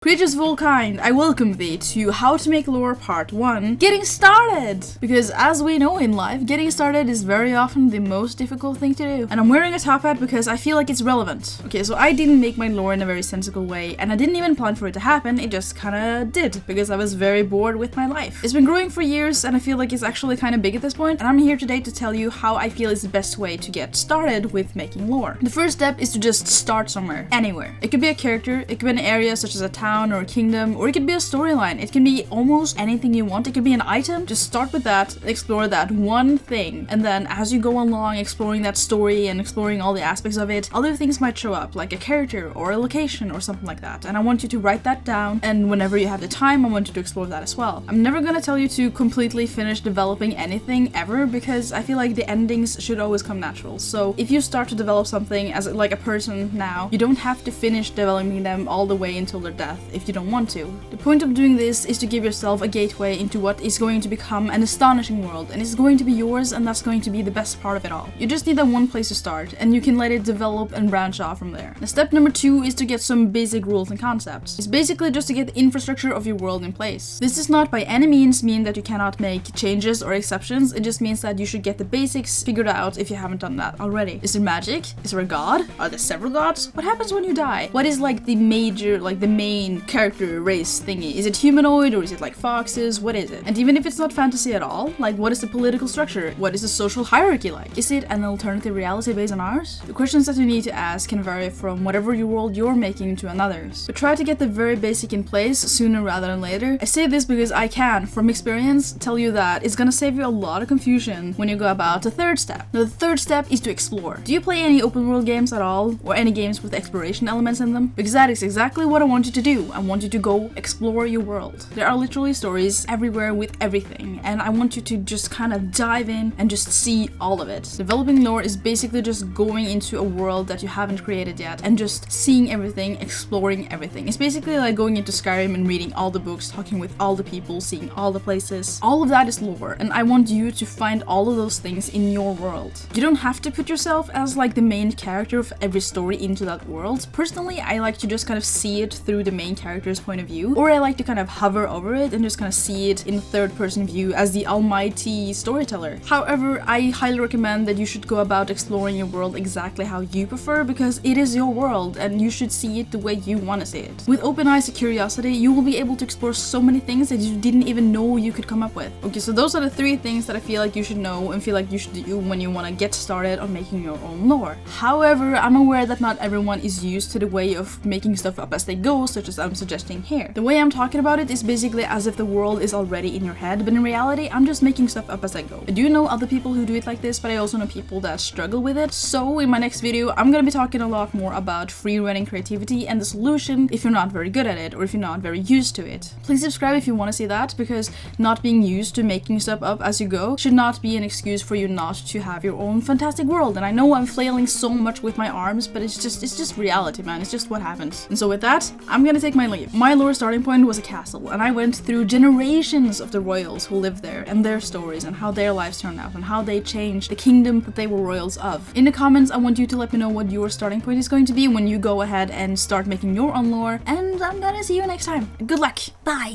Creatures of all kind, I welcome thee to How to Make Lore Part 1, Getting Started! Because as we know in life, getting started is very often the most difficult thing to do. And I'm wearing a top hat because I feel like it's relevant. Okay, so I didn't make my lore in a very sensical way, and I didn't even plan for it to happen, it just kinda did, because I was very bored with my life. It's been growing for years, and I feel like it's actually kinda big at this point, and I'm here today to tell you how I feel is the best way to get started with making lore. The first step is to just start somewhere, anywhere. It could be a character, it could be an area such as a town or a kingdom, or it could be a storyline. It can be almost anything you want. It could be an item. Just start with that, explore that one thing, and then as you go along exploring that story and exploring all the aspects of it, other things might show up, like a character or a location or something like that. And I want you to write that down, and whenever you have the time, I want you to explore that as well. I'm never gonna tell you to completely finish developing anything ever, because I feel like the endings should always come natural. So if you start to develop something as like a person now, you don't have to finish developing them all the way until their death if you don't want to. The point of doing this is to give yourself a gateway into what is going to become an astonishing world, and it's going to be yours, and that's going to be the best part of it all. You just need that one place to start, and you can let it develop and branch off from there. Now, step number 2 is to get some basic rules and concepts. It's basically just to get the infrastructure of your world in place. This does not by any means mean that you cannot make changes or exceptions, it just means that you should get the basics figured out if you haven't done that already. Is there magic? Is there a god? Are there several gods? What happens when you die? What is like the main character race thingy? Is it humanoid or is it like foxes? What is it? And even if it's not fantasy at all, like what is the political structure? What is the social hierarchy like? Is it an alternative reality based on ours? The questions that you need to ask can vary from whatever your world you're making to another's. But try to get the very basic in place sooner rather than later. I say this because I can, from experience, tell you that it's gonna save you a lot of confusion when you go about the third step. Now, the third step is to explore. Do you play any open world games at all? Or any games with exploration elements in them? Because that is exactly what I want you to do. I want you to go explore your world. There are literally stories everywhere with everything, and I want you to just kind of dive in and just see all of it. Developing lore is basically just going into a world that you haven't created yet and just seeing everything, exploring everything. It's basically like going into Skyrim and reading all the books, talking with all the people, seeing all the places. All of that is lore, and I want you to find all of those things in your world. You don't have to put yourself as like the main character of every story into that world. Personally, I like to just kind of see it through the main character's point of view, or I like to kind of hover over it and just kind of see it in third person view as the almighty storyteller. However, I highly recommend that you should go about exploring your world exactly how you prefer, because it is your world and you should see it the way you want to see it. With open eyes and curiosity, you will be able to explore so many things that you didn't even know you could come up with. Okay, so those are the 3 things that I feel like you should know and feel like you should do when you want to get started on making your own lore. However, I'm aware that not everyone is used to the way of making stuff up as they go, such as I'm suggesting here. The way I'm talking about it is basically as if the world is already in your head, but in reality, I'm just making stuff up as I go. I do know other people who do it like this, but I also know people that struggle with it. So in my next video, I'm gonna be talking a lot more about free-running creativity and the solution if you're not very good at it or if you're not very used to it. Please subscribe if you want to see that, because not being used to making stuff up as you go should not be an excuse for you not to have your own fantastic world. And I know I'm flailing so much with my arms, but it's just reality, man. It's just what happens. And so with that, I'm gonna take my leave. My lore starting point was a castle, and I went through generations of the royals who lived there and their stories and how their lives turned out and how they changed the kingdom that they were royals of. In the comments, I want you to let me know what your starting point is going to be when you go ahead and start making your own lore, and I'm gonna see you next time. Good luck. Bye.